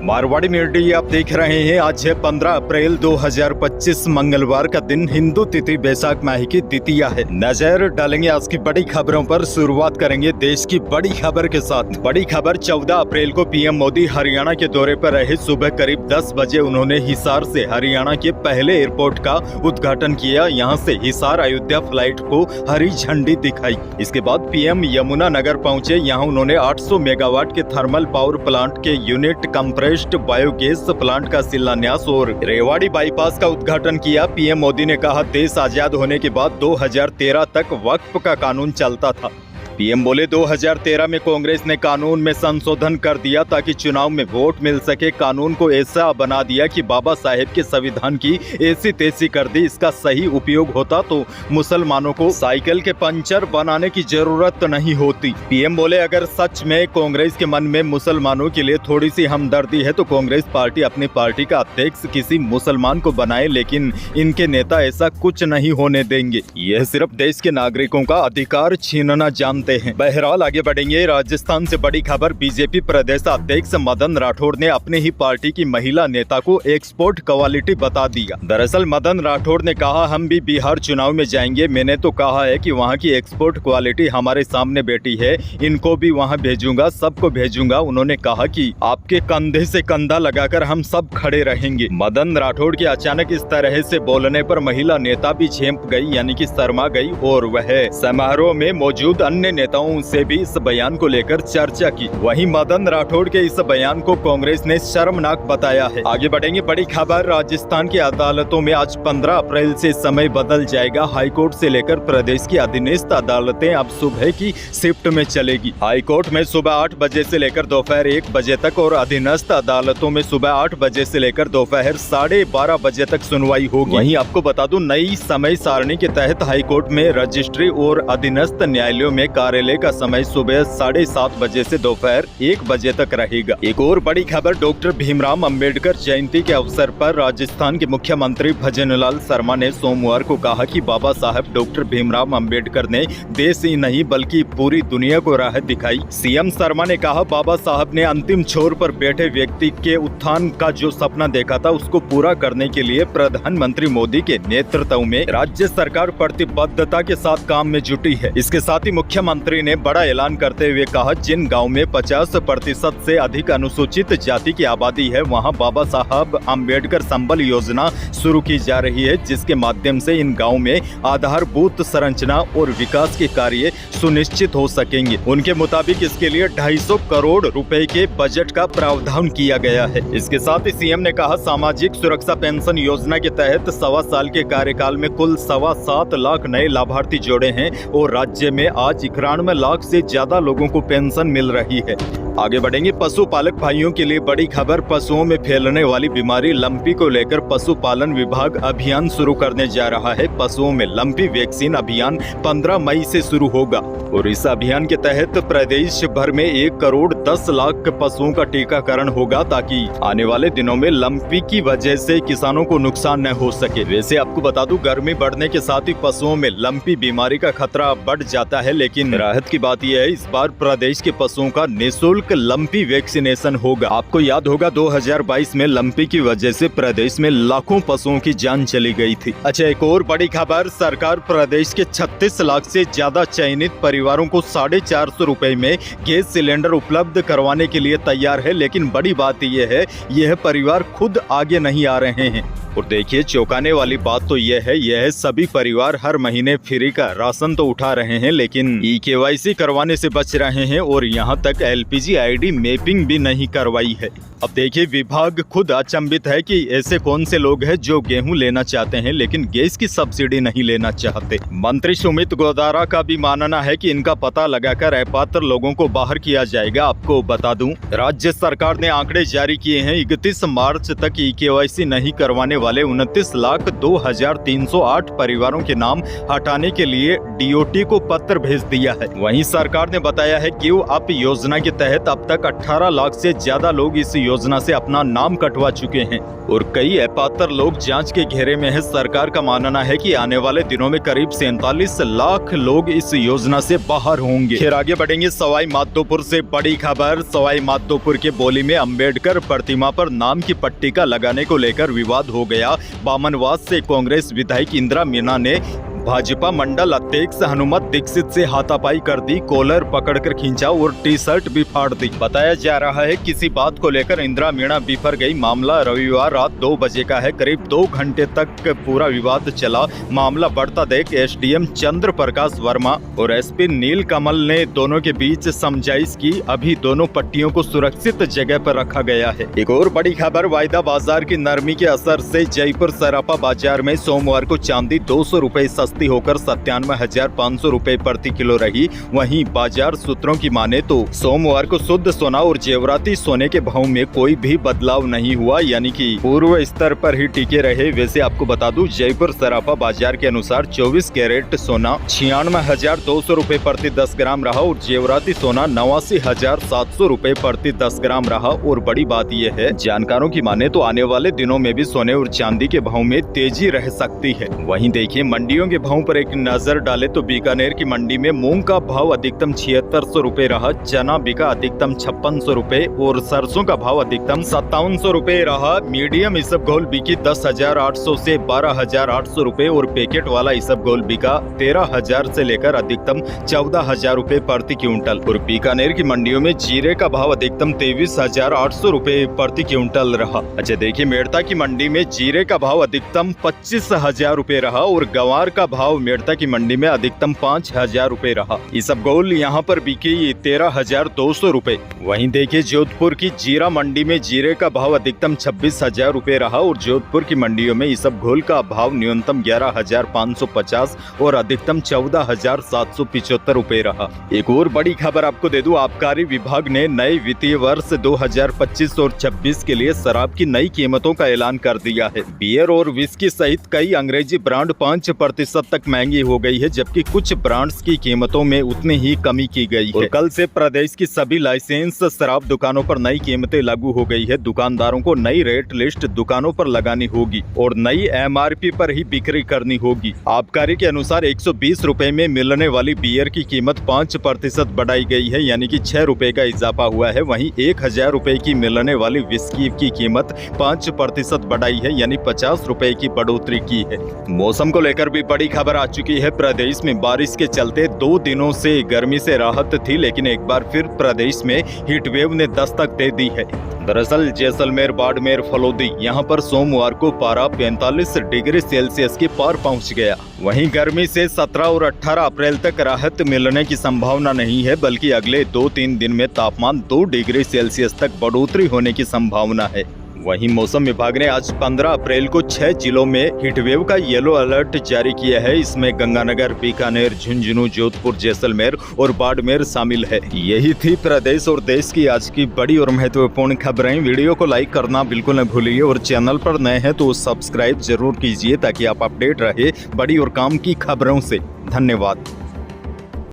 Marwari media आप देख रहे हैं। आज है 15 अप्रैल 2025 मंगलवार का दिन। हिंदू तिथि बैसाख माह की द्वितीया है। नजर डालेंगे आज की बड़ी खबरों पर। शुरुआत करेंगे देश की बड़ी खबर के साथ। बड़ी खबर 14 अप्रैल को पीएम मोदी हरियाणा के दौरे पर रहे। सुबह करीब 10 बजे उन्होंने हिसार से हरियाणा के पहले एयरपोर्ट का उद्घाटन किया। यहां से हिसार अयोध्या फ्लाइट को हरी झंडी दिखाई। इसके बाद पीएम यमुना नगर पहुंचे। यहां उन्होंने 800 मेगावाट के थर्मल पावर प्लांट के यूनिट कंप्रेस्ड बायोगैस प्लांट का शिलान्यास और रेवाड़ी बाईपास का उद्घाटन किया। पीएम मोदी ने कहा, देश आजाद होने के बाद 2013 तक वक्फ का कानून चलता था। पीएम बोले, 2013 में कांग्रेस ने कानून में संशोधन कर दिया ताकि चुनाव में वोट मिल सके। कानून को ऐसा बना दिया कि बाबा साहेब के संविधान की ऐसी तैसी कर दी। इसका सही उपयोग होता तो मुसलमानों को साइकिल के पंचर बनाने की जरूरत नहीं होती। पीएम बोले, अगर सच में कांग्रेस के मन में मुसलमानों के लिए थोड़ी सी हमदर्दी है तो कांग्रेस पार्टी अपनी पार्टी का अध्यक्ष किसी मुसलमान को बनाए, लेकिन इनके नेता ऐसा कुछ नहीं होने देंगे। यह सिर्फ देश के नागरिकों का अधिकार छीनना जानते हैं। बहरहाल आगे बढ़ेंगे। राजस्थान से बड़ी खबर। बीजेपी प्रदेश अध्यक्ष मदन राठौड़ ने अपने ही पार्टी की महिला नेता को एक्सपोर्ट क्वालिटी बता दिया। दरअसल मदन राठौड़ ने कहा, हम भी बिहार चुनाव में जाएंगे। मैंने तो कहा है कि वहां की एक्सपोर्ट क्वालिटी हमारे सामने बैठी है, इनको भी वहां भेजूंगा, सबको भेजूंगा। उन्होंने कहा कि आपके कंधे से कंधा लगाकर हम सब खड़े रहेंगे। मदन राठौड़ के अचानक इस तरह से बोलने पर महिला नेता भी झेंप गई, यानी कि शर्मा गई, और वह समारोह में मौजूद अन्य नेताओं से भी इस बयान को लेकर चर्चा की। वहीं मदन राठौड़ के इस बयान को कांग्रेस ने शर्मनाक बताया है। आगे बढ़ेंगे। बड़ी खबर। राजस्थान की अदालतों में आज 15 अप्रैल से समय बदल जाएगा। हाईकोर्ट से लेकर प्रदेश की अधीनस्थ अदालतें अब सुबह की शिफ्ट में चलेगी। हाईकोर्ट में सुबह 8 बजे से लेकर दोपहर 1 बजे तक और अधीनस्थ अदालतों में सुबह 8 बजे से लेकर दोपहर 12:30 बजे तक सुनवाई होगी। वहीं आपको बता दूं, नई समय सारणी के तहत हाईकोर्ट में रजिस्ट्री और अधीनस्थ न्यायालयों में कार्यालय का समय सुबह 7:30 बजे से दोपहर 1 बजे तक रहेगा। एक और बड़ी खबर। डॉक्टर भीमराव अंबेडकर जयंती के अवसर पर राजस्थान के मुख्यमंत्री भजनलाल शर्मा ने सोमवार को कहा कि बाबा साहब डॉक्टर भीमराव अंबेडकर ने देश ही नहीं बल्कि पूरी दुनिया को राह दिखाई। सीएम शर्मा ने कहा, बाबा साहब ने अंतिम छोर पर बैठे व्यक्ति के उत्थान का जो सपना देखा था उसको पूरा करने के लिए प्रधानमंत्री मोदी के नेतृत्व में राज्य सरकार प्रतिबद्धता के साथ काम में जुटी है। इसके साथ ही मुख्यमंत्री ने बड़ा ऐलान करते हुए कहा, जिन गांव में 50% से अधिक अनुसूचित जाति की आबादी है वहां बाबा साहब अंबेडकर संबल योजना शुरू की जा रही है, जिसके माध्यम से इन गांव में आधारभूत संरचना और विकास के कार्य सुनिश्चित हो सकेंगे। उनके मुताबिक इसके लिए 250 करोड़ रुपए के बजट का प्रावधान किया गया है। इसके साथ ही सीएम ने कहा, सामाजिक सुरक्षा पेंशन योजना के तहत 1.25 साल के कार्यकाल में कुल 7.25 लाख नए लाभार्थी जोड़े हैं और राज्य में आज 91 लाख से ज्यादा लोगों को पेंशन मिल रही है। आगे बढ़ेंगे। पशुपालक भाइयों के लिए बड़ी खबर। पशुओं में फैलने वाली बीमारी लंपी को लेकर पशुपालन विभाग अभियान शुरू करने जा रहा है। पशुओं में लंपी वैक्सीन अभियान 15 मई से शुरू होगा और इस अभियान के तहत प्रदेश भर में 1 करोड़ 10 लाख पशुओं का टीकाकरण होगा ताकि आने वाले दिनों में लंपी की वजह से किसानों को नुकसान न हो सके। वैसे आपको बता दूं, गर्मी बढ़ने के साथ ही पशुओं में लंपी बीमारी का खतरा बढ़ जाता है, लेकिन राहत की बात यह है, इस बार प्रदेश के पशुओं का निःशुल्क लंपी वैक्सीनेशन होगा। आपको याद होगा 2022 में लंपी की वजह से प्रदेश में लाखों पशुओं की जान चली गई थी। अच्छा, एक और बड़ी खबर। सरकार प्रदेश के 36 लाख से ज्यादा चयनित परिवारों को 450 रुपए में गैस सिलेंडर उपलब्ध करवाने के लिए तैयार है, लेकिन बड़ी बात यह है, यह परिवार खुद आगे नहीं आ रहे हैं। और देखिए, चौंकाने वाली बात तो यह सभी परिवार हर महीने फ्री का राशन तो उठा रहे हैं, लेकिन KYC करवाने से बच रहे हैं और यहाँ तक LPG ID मैपिंग भी नहीं करवाई है। अब देखिए, विभाग खुद अचंभित है कि ऐसे कौन से लोग हैं जो गेहूं लेना चाहते हैं लेकिन गैस की सब्सिडी नहीं लेना चाहते। मंत्री सुमित गोदारा का भी मानना है कि इनका पता लगाकर अपात्र लोगों को बाहर किया जाएगा। आपको बता दूं, राज्य सरकार ने आंकड़े जारी किए हैं। 31 मार्च तक KYC नहीं करवाने वाले 29,02,308 परिवारों के नाम हटाने के लिए DOT को पत्र भेज दिया है। वहीं सरकार ने बताया है कि अप योजना के तहत अब तक 18 लाख से ज्यादा लोग इस योजना से अपना नाम कटवा चुके हैं और कई अपात्र लोग जांच के घेरे में है। सरकार का मानना है कि आने वाले दिनों में करीब 47 लाख लोग इस योजना से बाहर होंगे। फिर आगे बढ़ेंगे सवाई माधोपुर से बड़ी खबर। सवाई माधोपुर के बोली में अंबेडकर प्रतिमा पर नाम की पट्टिका लगाने को लेकर विवाद हो गया। बामनवास से कांग्रेस विधायक इंदिरा मीणा ने भाजपा मंडल अध्यक्ष हनुमत दीक्षित से हाथापाई कर दी, कॉलर पकड़कर खींचा और टी शर्ट भी फाड़ दी। बताया जा रहा है किसी बात को लेकर इंदिरा मीणा बिफर गई। मामला रविवार रात 2 बजे का है। करीब 2 घंटे तक पूरा विवाद चला। मामला बढ़ता देख एसडीएम चंद्र प्रकाश वर्मा और एसपी नील कमल ने दोनों के बीच समझाइश की। अभी दोनों पट्टियों को सुरक्षित जगह पर रखा गया है। एक और बड़ी खबर, वायदा बाजार की नरमी के असर से जयपुर सराफा बाजार में सोमवार को चांदी 200 रुपए सस्ती होकर 97,500 रुपए प्रति किलो रही। वहीं बाजार सूत्रों की माने तो सोमवार को शुद्ध सोना और जेवराती सोने के भाव में कोई भी बदलाव नहीं हुआ, यानी कि पूर्व स्तर पर ही टिके रहे। वैसे आपको बता दूं, जयपुर सराफा बाजार के अनुसार 24 कैरेट सोना 96,200 रुपए प्रति 10 ग्राम रहा और जेवराती सोना 89,700 रुपए प्रति 10 ग्राम रहा। और बड़ी बात यह है, जानकारों की माने तो आने वाले दिनों में भी सोने और चांदी के भाव में तेजी रह सकती है। वहीं देखिए मंडियों के भाव पर एक नजर डाले तो बीकानेर की मंडी में मूंग का भाव अधिकतम 7600 रुपए रहा, चना बिका अधिकतम 5600 रुपए और सरसों का भाव अधिकतम 5700 रुपए रहा। मीडियम इसबगोल बिकी 10,800 से 12,800 रुपए और पैकेट वाला इसबगोल बिका 13,000 से लेकर अधिकतम 14,000 रुपए प्रति क्विंटल। और बीकानेर की मंडियों में जीरे का भाव अधिकतम 23,800 रुपए प्रति क्विंटल रहा। अच्छा देखिए, मेड़ता की मंडी में जीरे का भाव अधिकतम 25,000 रुपए रहा और गंवार का भाव मेड़ता की मंडी में अधिकतम 5,000 रुपए रहा। इसबगोल यहाँ पर बिकी 13,200 रुपए। वहीं देखिए जोधपुर की जीरा मंडी में जीरे का भाव अधिकतम 26,000 रुपए रहा और जोधपुर की मंडियों में इसबगोल का भाव न्यूनतम 11,550 और अधिकतम 14,775 रुपए रहा। एक और बड़ी खबर आपको दे दूं, आबकारी विभाग ने नए वित्तीय वर्ष 2025 और 26 के लिए शराब की नई कीमतों का ऐलान कर दिया है। बियर और विस्की सहित कई अंग्रेजी ब्रांड 5% तक महंगी हो गई है, जबकि कुछ ब्रांड्स की कीमतों में उतनी ही कमी की गई है। कल से प्रदेश की सभी लाइसेंस शराब दुकानों पर नई कीमतें लागू हो गई है। दुकानदारों को नई रेट लिस्ट दुकानों पर लगानी होगी और नई एमआरपी पर ही बिक्री करनी होगी। आबकारी के अनुसार 120 रुपए में मिलने वाली बियर की कीमत 5% बढ़ाई गई है, यानी कि 6 रुपए का इजाफा हुआ है। वहीं 1,000 रुपए की मिलने वाली विस्की की कीमत 5% बढ़ाई है, यानी 50 रुपए की बढ़ोतरी की है। मौसम को लेकर भी बड़ी खबर आ चुकी है। प्रदेश में बारिश के चलते 2 दिनों से गर्मी से राहत थी, लेकिन एक बार फिर प्रदेश में हीट वेव ने दस्तक दे दी है। दरअसल जैसलमेर, बाड़मेर, फलोदी यहाँ पर सोमवार को पारा 45 डिग्री सेल्सियस के पार पहुँच गया। वहीं गर्मी से 17 और 18 अप्रैल तक राहत मिलने की संभावना नहीं है, बल्कि अगले 2-3 दिन में तापमान 2 डिग्री सेल्सियस तक बढ़ोतरी होने की संभावना है। वहीं मौसम विभाग ने आज 15 अप्रैल को 6 जिलों में हीटवेव का येलो अलर्ट जारी किया है। इसमें गंगानगर, बीकानेर, झुंझुनू, जोधपुर, जैसलमेर और बाड़मेर शामिल है। यही थी प्रदेश और देश की आज की बड़ी और महत्वपूर्ण खबरें। वीडियो को लाइक करना बिल्कुल न भूलिए और चैनल पर नए हैं तो सब्सक्राइब जरूर कीजिए ताकि आप अपडेट रहे बड़ी और काम की खबरों से। धन्यवाद।